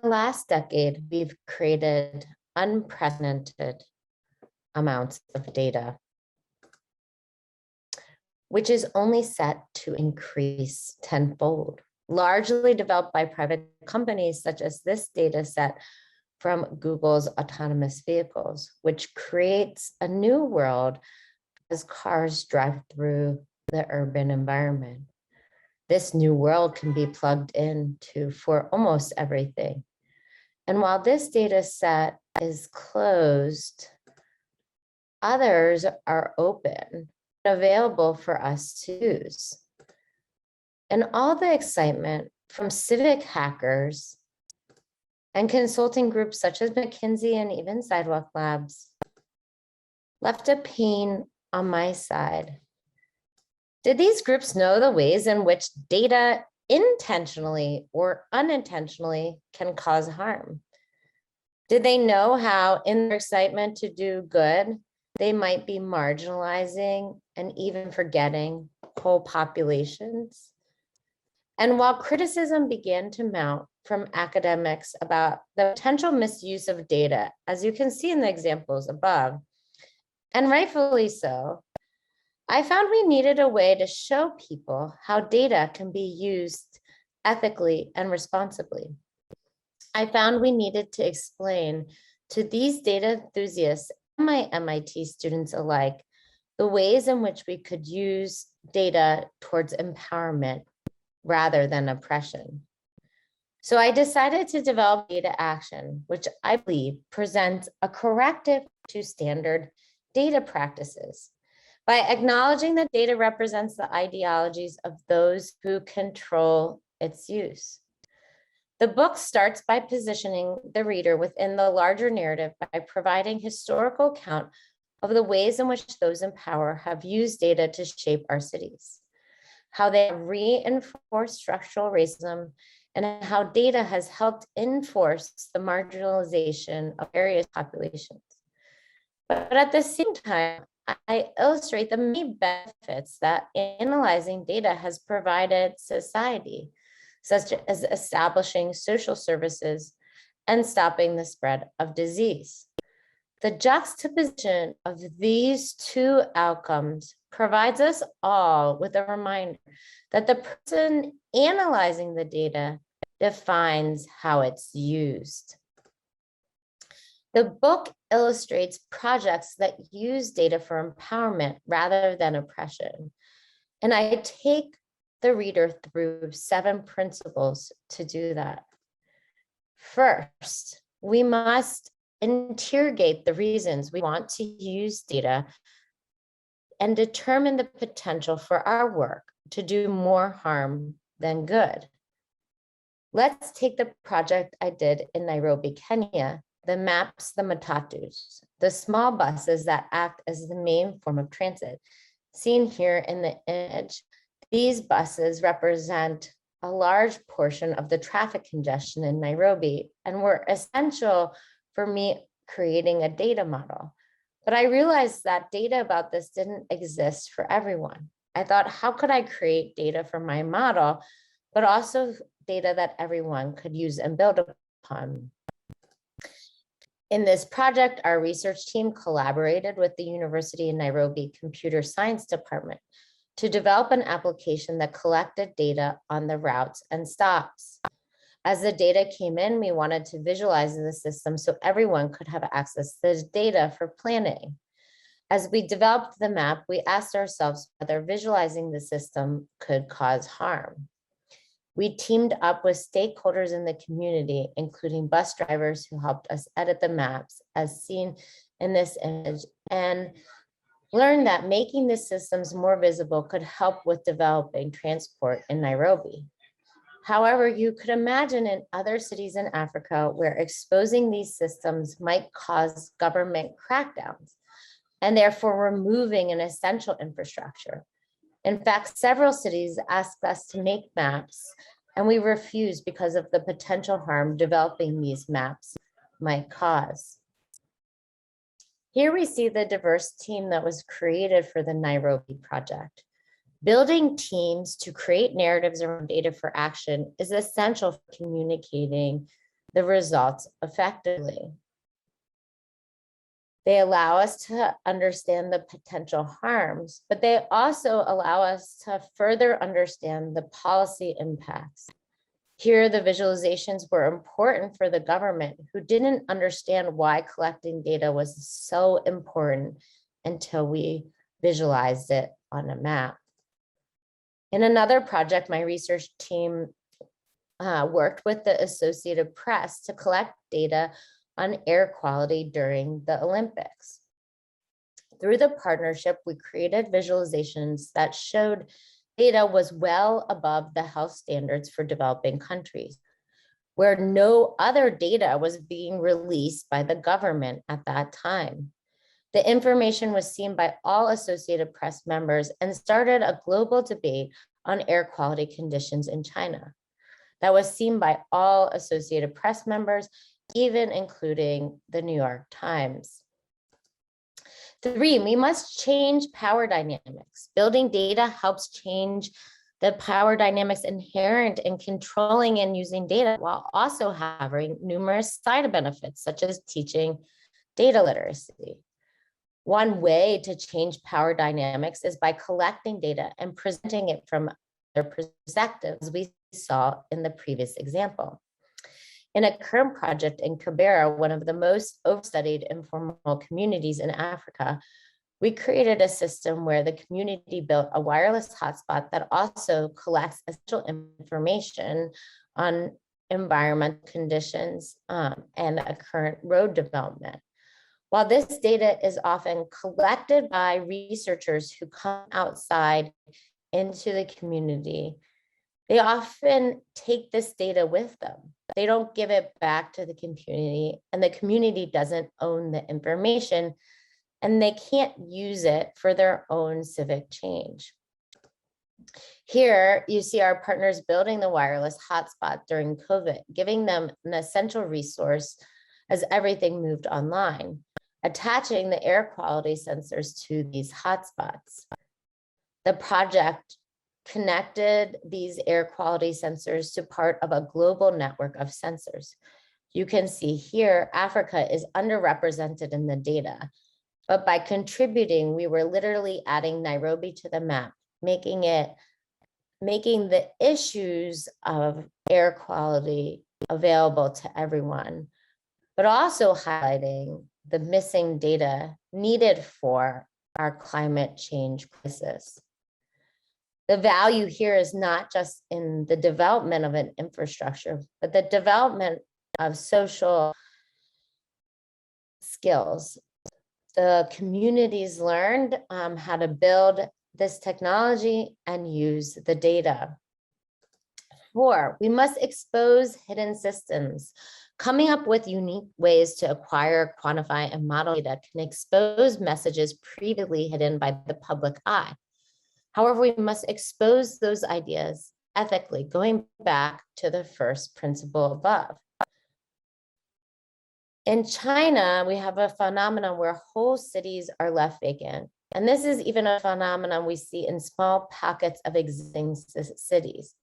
last decade, we've created unprecedented amounts of data, which is only set to increase tenfold, largely developed by private companies such as this data set from Google's autonomous vehicles, which creates a new world as cars drive through the urban environment. This new world can be plugged into for almost everything. And while this data set is closed, others are open, available for us to use. And all the excitement from civic hackers and consulting groups such as McKinsey and even Sidewalk Labs left a pain on my side. Did these groups know the ways in which data intentionally or unintentionally can cause harm? Did they know how, in their excitement to do good, they might be marginalizing and even forgetting whole populations? And while criticism began to mount from academics about the potential misuse of data, as you can see in the examples above, and rightfully so, I found we needed a way to show people how data can be used ethically and responsibly. I found we needed to explain to these data enthusiasts and my MIT students alike the ways in which we could use data towards empowerment rather than oppression. So I decided to develop Data Action, which I believe presents a corrective to standard data practices by acknowledging that data represents the ideologies of those who control its use. The book starts by positioning the reader within the larger narrative by providing historical account of the ways in which those in power have used data to shape our cities, how they have reinforced structural racism, and how data has helped enforce the marginalization of various populations. But at the same time, I illustrate the many benefits that analyzing data has provided society, such as establishing social services and stopping the spread of disease. The juxtaposition of these two outcomes provides us all with a reminder that the person analyzing the data defines how it's used. The book illustrates projects that use data for empowerment rather than oppression. And I take the reader through 7 principles to do that. First, we must interrogate the reasons we want to use data and determine the potential for our work to do more harm than good. Let's take the project I did in Nairobi, Kenya, the MAPS, the matatus, the small buses that act as the main form of transit. Seen here in the image, these buses represent a large portion of the traffic congestion in Nairobi and were essential for me creating a data model. But I realized that data about this didn't exist for everyone. I thought, how could I create data for my model, but also data that everyone could use and build upon? In this project, our research team collaborated with the University of Nairobi Computer Science Department to develop an application that collected data on the routes and stops. As the data came in, we wanted to visualize the system so everyone could have access to the data for planning. As we developed the map, we asked ourselves whether visualizing the system could cause harm. We teamed up with stakeholders in the community, including bus drivers who helped us edit the maps as seen in this image, and learned that making the systems more visible could help with developing transport in Nairobi. However, you could imagine in other cities in Africa where exposing these systems might cause government crackdowns and therefore removing an essential infrastructure. In fact, several cities asked us to make maps and we refused because of the potential harm developing these maps might cause. Here we see the diverse team that was created for the Nairobi project. Building teams to create narratives around data for action is essential for communicating the results effectively. They allow us to understand the potential harms, but they also allow us to further understand the policy impacts. Here, the visualizations were important for the government, who didn't understand why collecting data was so important until we visualized it on a map. In another project, my research team worked with the Associated Press to collect data on air quality during the Olympics. Through the partnership, we created visualizations that showed data was well above the health standards for developing countries, where no other data was being released by the government at that time. The information was seen by all Associated Press members and started a global debate on air quality conditions in China. That was seen by all Associated Press members, even including the New York Times. 3, we must change power dynamics. Building data helps change the power dynamics inherent in controlling and using data, while also having numerous side benefits, such as teaching data literacy. One way to change power dynamics is by collecting data and presenting it from other perspectives, we saw in the previous example. In a current project in Kibera, one of the most overstudied informal communities in Africa, we created a system where the community built a wireless hotspot that also collects essential information on environmental conditions and a current road development. While this data is often collected by researchers who come outside into the community, they often take this data with them. They don't give it back to the community, and the community doesn't own the information, and they can't use it for their own civic change. Here, you see our partners building the wireless hotspot during COVID, giving them an essential resource as everything moved online, attaching the air quality sensors to these hotspots. The project connected these air quality sensors to part of a global network of sensors. You can see here, Africa is underrepresented in the data, but by contributing, we were literally adding Nairobi to the map, making the issues of air quality available to everyone, but also highlighting the missing data needed for our climate change crisis. The value here is not just in the development of an infrastructure, but the development of social skills. The communities learned how to build this technology and use the data. 4, we must expose hidden systems. Coming up with unique ways to acquire, quantify, and model data can expose messages previously hidden by the public eye. However, we must expose those ideas ethically, going back to the first principle above. In China, we have a phenomenon where whole cities are left vacant. And this is even a phenomenon we see in small pockets of existing cities.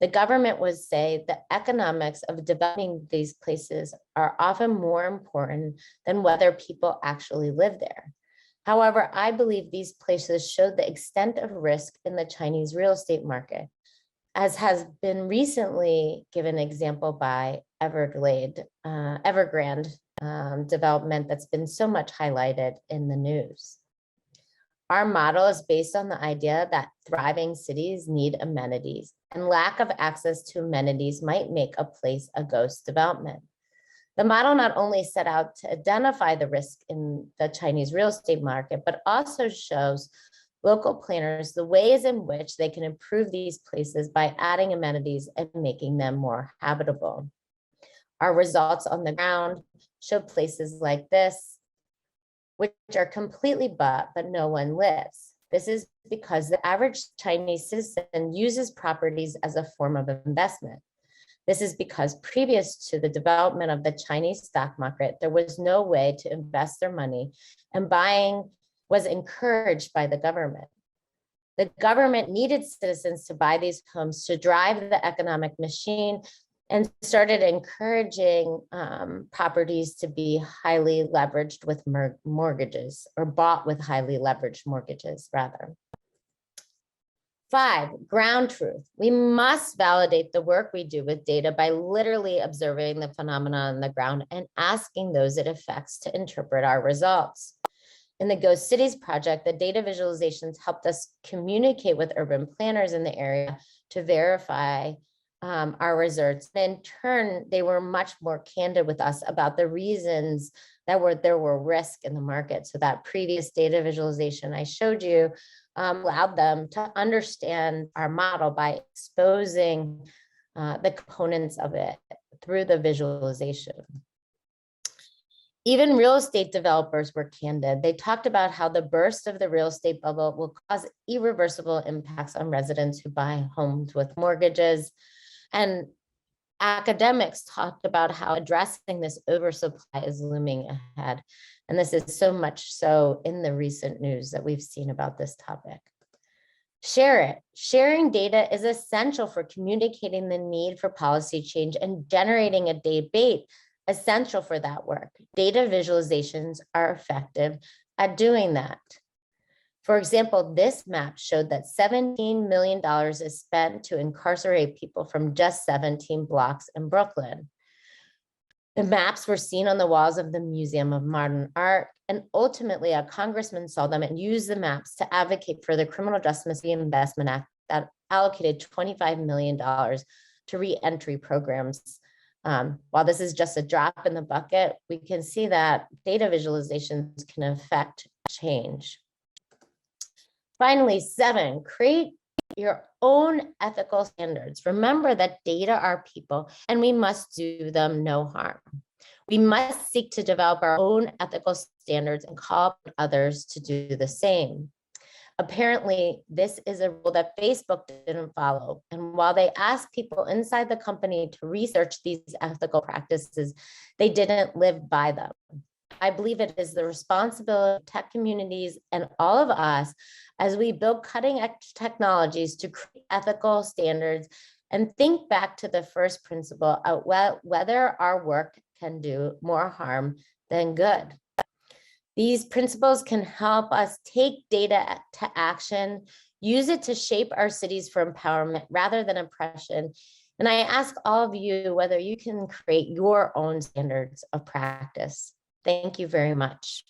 The government would say the economics of developing these places are often more important than whether people actually live there. However, I believe these places show the extent of risk in the Chinese real estate market, as has been recently given example by Evergrande development that's been so much highlighted in the news. Our model is based on the idea that thriving cities need amenities, and lack of access to amenities might make a place a ghost development. The model not only set out to identify the risk in the Chinese real estate market, but also shows local planners the ways in which they can improve these places by adding amenities and making them more habitable. Our results on the ground show places like this, which are completely bought, but no one lives. This is because the average Chinese citizen uses properties as a form of investment. This is because previous to the development of the Chinese stock market, there was no way to invest their money, and buying was encouraged by the government. The government needed citizens to buy these homes to drive the economic machine and started encouraging properties to be highly leveraged with mortgages, or bought with highly leveraged mortgages rather. 5, ground truth. We must validate the work we do with data by literally observing the phenomena on the ground and asking those it affects to interpret our results. In the Ghost Cities project, the data visualizations helped us communicate with urban planners in the area to verify our results. And in turn, they were much more candid with us about the reasons that there were risks in the market. So that previous data visualization I showed you allowed them to understand our model by exposing the components of it through the visualization. Even real estate developers were candid. They talked about how the burst of the real estate bubble will cause irreversible impacts on residents who buy homes with mortgages. And academics talked about how addressing this oversupply is looming ahead. And this is so much so in the recent news that we've seen about this topic. Share it. Sharing data is essential for communicating the need for policy change and generating a debate essential for that work. Data visualizations are effective at doing that. For example, this map showed that $17 million is spent to incarcerate people from just 17 blocks in Brooklyn. The maps were seen on the walls of the Museum of Modern Art, and ultimately a congressman saw them and used the maps to advocate for the Criminal Justice Reinvestment Act that allocated $25 million to re-entry programs. While this is just a drop in the bucket, we can see that data visualizations can affect change. Finally, 7, create your own ethical standards. Remember that data are people and we must do them no harm. We must seek to develop our own ethical standards and call upon others to do the same. Apparently, this is a rule that Facebook didn't follow. And while they asked people inside the company to research these ethical practices, they didn't live by them. I believe it is the responsibility of tech communities and all of us as we build cutting-edge technologies to create ethical standards and think back to the first principle of whether our work can do more harm than good. These principles can help us take data to action, use it to shape our cities for empowerment rather than oppression. And I ask all of you whether you can create your own standards of practice. Thank you very much.